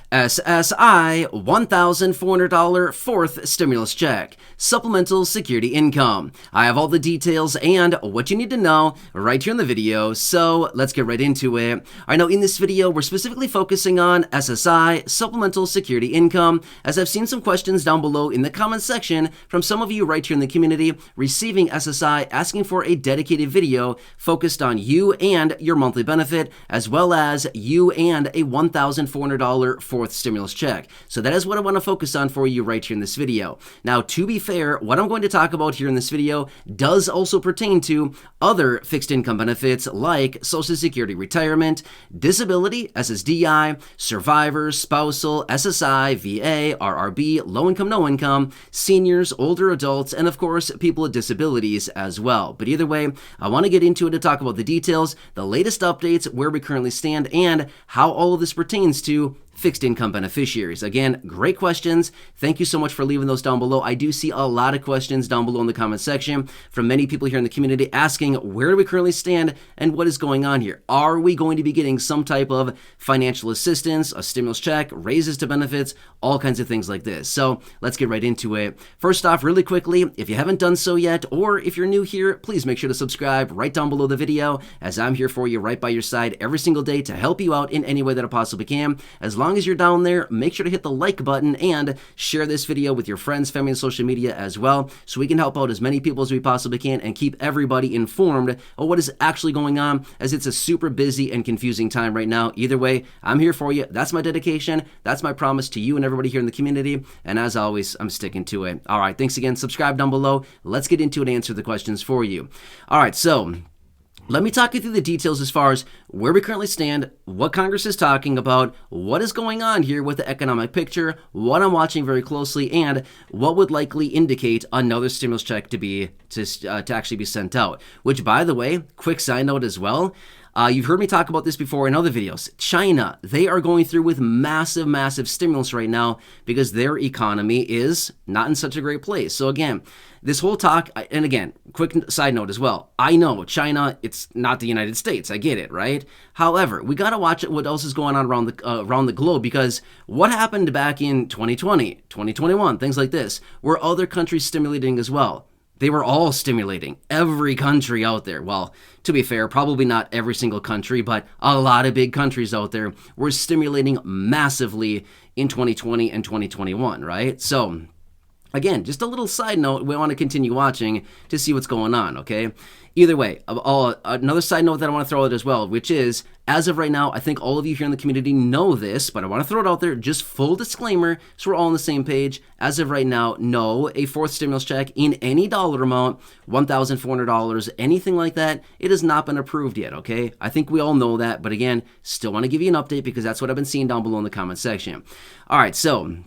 SSI $1,400 fourth stimulus check, supplemental security income. I have all the details and what you need to know right here in the video, so let's get right into it. I know in this video we're specifically focusing on SSI, supplemental security income, as I've seen some questions down below in the comments section from some of you right here in the community receiving SSI, asking for a dedicated video focused on you and your monthly benefit, as well as you and a $1,400 fourth stimulus check. So that is what I want to focus on for you right here in this video. Now, to be fair, what I'm going to talk about here in this video does also pertain to other fixed income benefits like Social Security retirement, disability, SSDI, survivors, spousal, SSI, VA, RRB, low income, no income, seniors, older adults, and of course, people with disabilities as well. But either way, I want to get into it to talk about the details, the latest updates, where we currently stand, and how all of this pertains to fixed income beneficiaries. Again, great questions. Thank you so much for leaving those down below. I do see a lot of questions down below in the comment section from many people here in the community asking where do we currently stand and what is going on here. Are we going to be getting some type of financial assistance, a stimulus check, raises to benefits, all kinds of things like this. So let's get right into it. First off, really quickly, if you haven't done so yet, or if you're new here, please make sure to subscribe right down below the video, as I'm here for you right by your side every single day to help you out in any way that I possibly can. As long as you're down there, make sure to hit the like button and share this video with your friends, family, and social media as well, so we can help out as many people as we possibly can and keep everybody informed of what is actually going on, as it's a super busy and confusing time right now. Either way, I'm here for you. That's my dedication. That's my promise to you and everybody here in the community. And as always, I'm sticking to it. All right, thanks again. Subscribe down below. Let's get into it and answer the questions for you. All right, so let me talk you through the details as far as where we currently stand, what Congress is talking about, what is going on here with the economic picture, what I'm watching very closely, and what would likely indicate another stimulus check to actually be sent out. Which, by the way, quick side note as well, you've heard me talk about this before in other videos. China, they are going through with massive stimulus right now because their economy is not in such a great place. So again, this whole talk, and again, quick side note as well, I know China, it's not the United States. I get it, right? However, we got to watch what else is going on around the globe, because what happened back in 2020, 2021, things like this, were other countries stimulating as well? They were all stimulating. Every country out there. Well, to be fair, probably not every single country, but a lot of big countries out there were stimulating massively in 2020 and 2021, right? So again, just a little side note, we want to continue watching to see what's going on, okay? Either way, another side note that I want to throw out as well, which is, as of right now, I think all of you here in the community know this, but I want to throw it out there, just full disclaimer, so we're all on the same page. As of right now, no, a fourth stimulus check in any dollar amount, $1,400, anything like that, it has not been approved yet, okay? I think we all know that, but again, still want to give you an update because that's what I've been seeing down below in the comment section. All right, so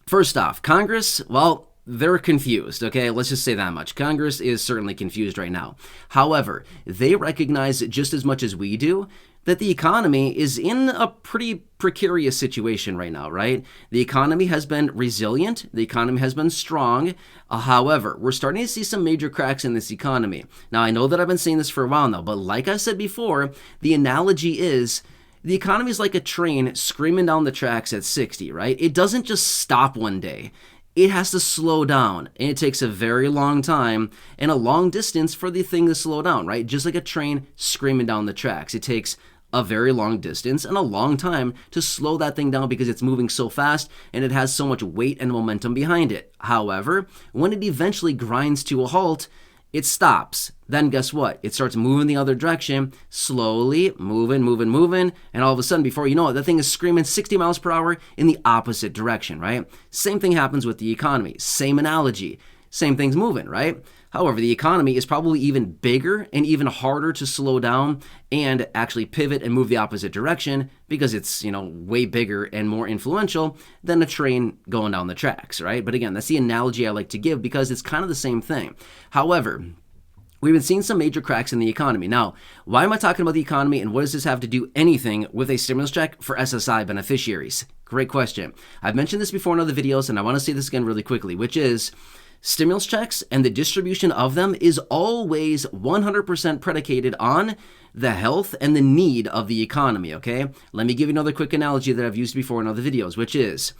first off, Congress, well, they're confused, okay? Let's just say that much. Congress is certainly confused right now. However, they recognize just as much as we do that the economy is in a pretty precarious situation right now, right? The economy has been resilient. The economy has been strong. However, we're starting to see some major cracks in this economy. Now, I know that I've been saying this for a while now, but like I said before, the analogy is the economy is like a train screaming down the tracks at 60, right? It doesn't just stop one day. It has to slow down, and it takes a very long time and a long distance for the thing to slow down, right? Just like a train screaming down the tracks. It takes a very long distance and a long time to slow that thing down because it's moving so fast and it has so much weight and momentum behind it. However, when it eventually grinds to a halt, it stops. Then guess what? It starts moving the other direction, slowly moving, and all of a sudden, before you know it, that thing is screaming 60 miles per hour in the opposite direction, right? Same thing happens with the economy. Same analogy. Same thing's moving, right? However, the economy is probably even bigger and even harder to slow down and actually pivot and move the opposite direction because it's, way bigger and more influential than a train going down the tracks, right? But again, that's the analogy I like to give because it's kind of the same thing. However, we've been seeing some major cracks in the economy. Now, why am I talking about the economy, and what does this have to do anything with a stimulus check for SSI beneficiaries? Great question. I've mentioned this before in other videos, and I want to say this again really quickly, which is Stimulus checks and the distribution of them is always 100% predicated on the health and the need of the economy, okay? Let me give you another quick analogy that I've used before in other videos, which is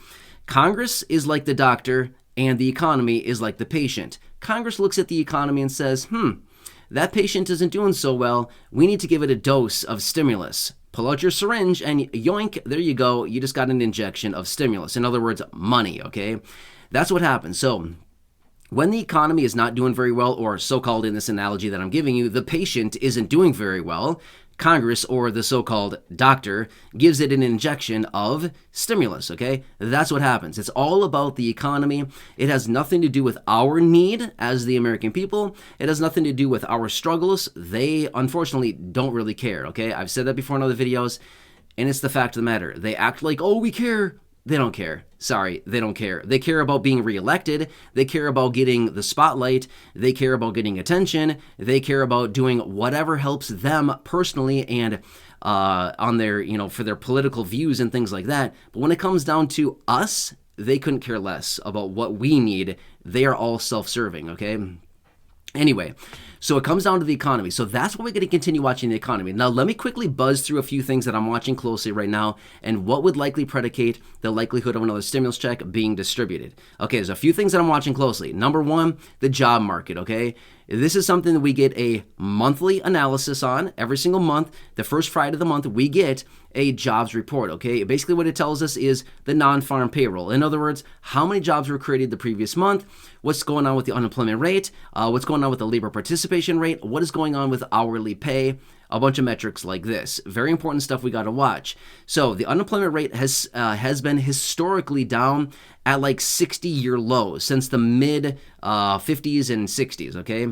Congress is like the doctor and the economy is like the patient. Congress looks at the economy and says, that patient isn't doing so well. We need to give it a dose of stimulus. Pull out your syringe and yoink, there you go. You just got an injection of stimulus. In other words, money, okay? That's what happens. So when the economy is not doing very well, or so-called in this analogy that I'm giving you, the patient isn't doing very well, Congress, or the so-called doctor, gives it an injection of stimulus, okay? That's what happens. It's all about the economy. It has nothing to do with our need as the American people. It has nothing to do with our struggles. They, unfortunately, don't really care, okay? I've said that before in other videos, and it's the fact of the matter. They act like, oh, we care. They don't care. Sorry, they don't care. They care about being reelected. They care about getting the spotlight. They care about getting attention. They care about doing whatever helps them personally and on their, for their political views and things like that. But when it comes down to us, they couldn't care less about what we need. They are all self-serving, okay? Anyway, so it comes down to the economy. So that's why we're going to continue watching the economy. Now, let me quickly buzz through a few things that I'm watching closely right now and what would likely predicate the likelihood of another stimulus check being distributed. Okay, there's a few things that I'm watching closely. Number one, the job market, okay? This is something that we get a monthly analysis on every single month. The first Friday of the month, we get a jobs report, okay? Basically what it tells us is the non-farm payroll. In other words, how many jobs were created the previous month, what's going on with the unemployment rate, what's going on with the labor participation rate, what is going on with hourly pay, a bunch of metrics like this. Very important stuff we got to watch. So the unemployment rate has been historically down at like 60-year lows since the mid 50s and 60s, okay?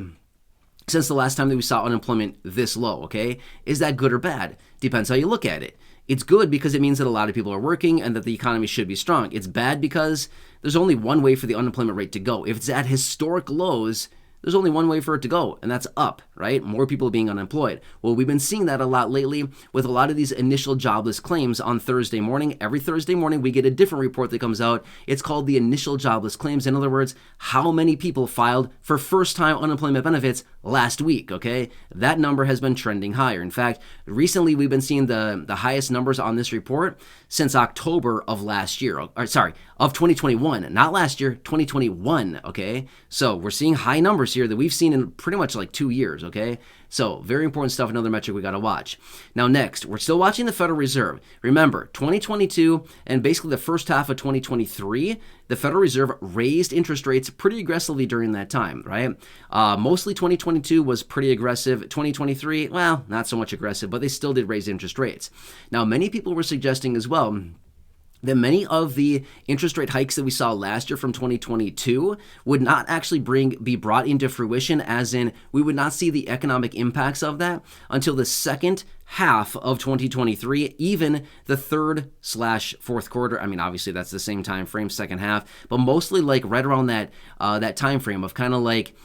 Since the last time that we saw unemployment this low, okay? Is that good or bad? Depends how you look at it. It's good because it means that a lot of people are working and that the economy should be strong. It's bad because there's only one way for the unemployment rate to go. If it's at historic lows, there's only one way for it to go, and that's up, right? More people being unemployed. Well, we've been seeing that a lot lately with a lot of these initial jobless claims on Thursday morning. Every Thursday morning, we get a different report that comes out. It's called the initial jobless claims. In other words, how many people filed for first-time unemployment benefits last week, okay? That number has been trending higher. In fact, recently we've been seeing the highest numbers on this report since October of last year, of 2021, not last year, 2021, okay? So we're seeing high numbers here that we've seen in pretty much like 2 years, okay? So very important stuff, another metric we got to watch. Now next, we're still watching the Federal Reserve. Remember, 2022 and basically the first half of 2023, the Federal Reserve raised interest rates pretty aggressively during that time, right? Mostly 2022 was pretty aggressive. 2023, well, not so much aggressive, but they still did raise interest rates. Now, many people were suggesting as well that many of the interest rate hikes that we saw last year from 2022 would not actually be brought into fruition, as in we would not see the economic impacts of that until the second half of 2023, even the third/fourth quarter. I mean, obviously that's the same time frame, second half, but mostly like right around that time frame of kind of like,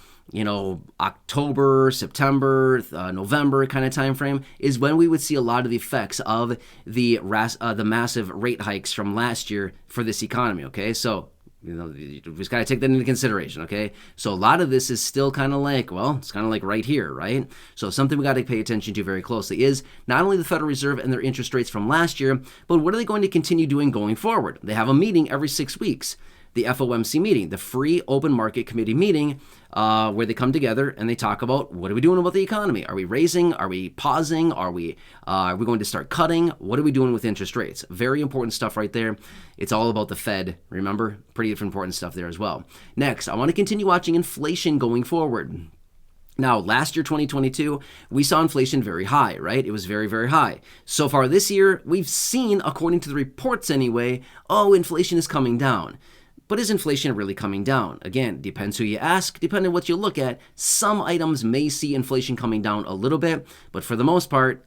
October, September, November kind of time frame is when we would see a lot of the effects of the massive rate hikes from last year for this economy, okay? So, you just got to take that into consideration, okay? So a lot of this is still kind of like, well, it's kind of like right here, right? So something we got to pay attention to very closely is not only the Federal Reserve and their interest rates from last year, but what are they going to continue doing going forward? They have a meeting every 6 weeks. The FOMC meeting, the Free Open Market Committee meeting, where they come together and they talk about what are we doing about the economy? Are we raising? Are we pausing? Are we going to start cutting? What are we doing with interest rates? Very important stuff right there. It's all about the Fed, remember? Pretty important stuff there as well. Next, I want to continue watching inflation going forward. Now, last year, 2022, we saw inflation very high, right? It was very, very high. So far this year, we've seen, according to the reports anyway, inflation is coming down. But is inflation really coming down? Again, depends who you ask, depending on what you look at. Some items may see inflation coming down a little bit, but for the most part,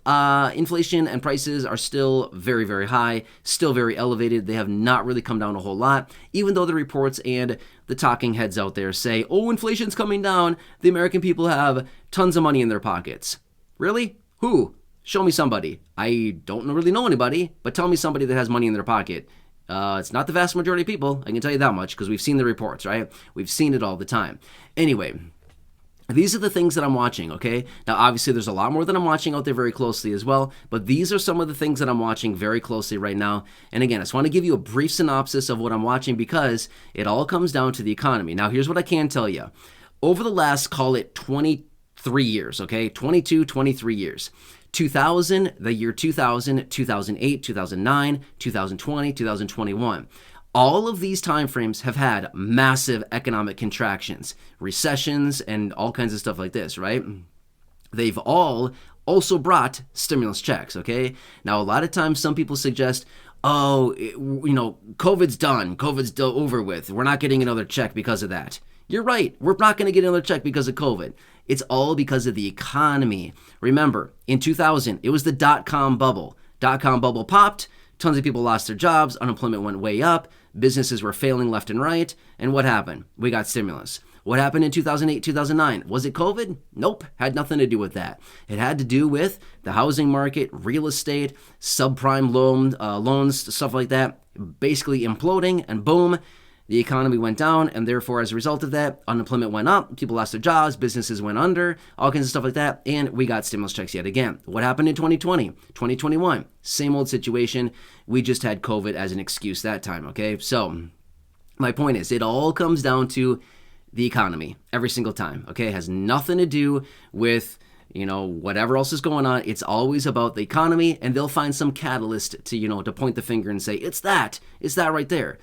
inflation and prices are still very, very high, still very elevated. They have not really come down a whole lot, even though the reports and the talking heads out there say, inflation's coming down. The American people have tons of money in their pockets. Really? Who? Show me somebody. I don't really know anybody, but tell me somebody that has money in their pocket. It's not the vast majority of people, I can tell you that much, because we've seen the reports, right? We've seen it all the time. Anyway, these are the things that I'm watching, okay? Now, obviously, there's a lot more that I'm watching out there very closely as well, but these are some of the things that I'm watching very closely right now. And again, I just want to give you a brief synopsis of what I'm watching because it all comes down to the economy. Now, here's what I can tell you. Over the last, call it 23 years, okay? 22, 23 years. 2000, the year 2000, 2008, 2009, 2020, 2021. All of these timeframes have had massive economic contractions, recessions, and all kinds of stuff like this, right? They've all also brought stimulus checks, okay? Now, a lot of times some people suggest, oh, COVID's done. COVID's over with. We're not getting another check because of that. You're right. We're not going to get another check because of COVID. It's all because of the economy. Remember, in 2000, it was the dot-com bubble. Dot-com bubble popped. Tons of people lost their jobs. Unemployment went way up. Businesses were failing left and right. And what happened? We got stimulus. What happened in 2008, 2009? Was it COVID? Nope. Had nothing to do with that. It had to do with the housing market, real estate, subprime loans, stuff like that, basically imploding, and boom, the economy went down, and therefore, as a result of that, unemployment went up, people lost their jobs, businesses went under, all kinds of stuff like that, and we got stimulus checks yet again. What happened in 2020, 2021? Same old situation. We just had COVID as an excuse that time, okay? So, my point is, it all comes down to the economy every single time, okay? It has nothing to do with whatever else is going on. It's always about the economy, and they'll find some catalyst to point the finger and say, it's that right there.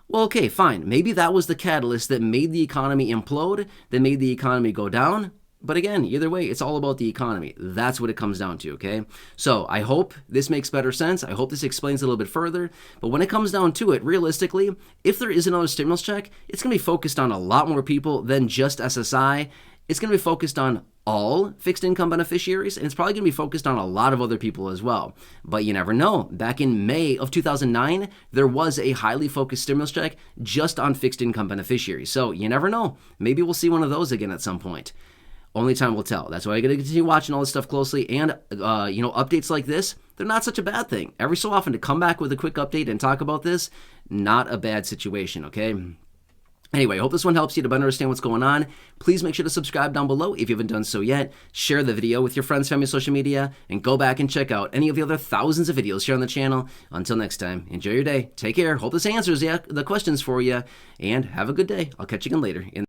Well, okay, fine. Maybe that was the catalyst that made the economy implode, that made the economy go down. But again, either way, it's all about the economy. That's what it comes down to, okay? So I hope this makes better sense. I hope this explains a little bit further. But when it comes down to it, realistically, if there is another stimulus check, it's going to be focused on a lot more people than just SSI. It's going to be focused on all fixed income beneficiaries, and it's probably going to be focused on a lot of other people as well. But you never know. Back in May of 2009, there was a highly focused stimulus check just on fixed income beneficiaries. So you never know. Maybe we'll see one of those again at some point. Only time will tell. That's why I got to continue watching all this stuff closely. And, updates like this, they're not such a bad thing. Every so often to come back with a quick update and talk about this, not a bad situation, okay? Anyway, I hope this one helps you to better understand what's going on. Please make sure to subscribe down below if you haven't done so yet. Share the video with your friends, family, social media, and go back and check out any of the other thousands of videos here on the channel. Until next time, enjoy your day. Take care. Hope this answers the questions for you, and have a good day. I'll catch you again later.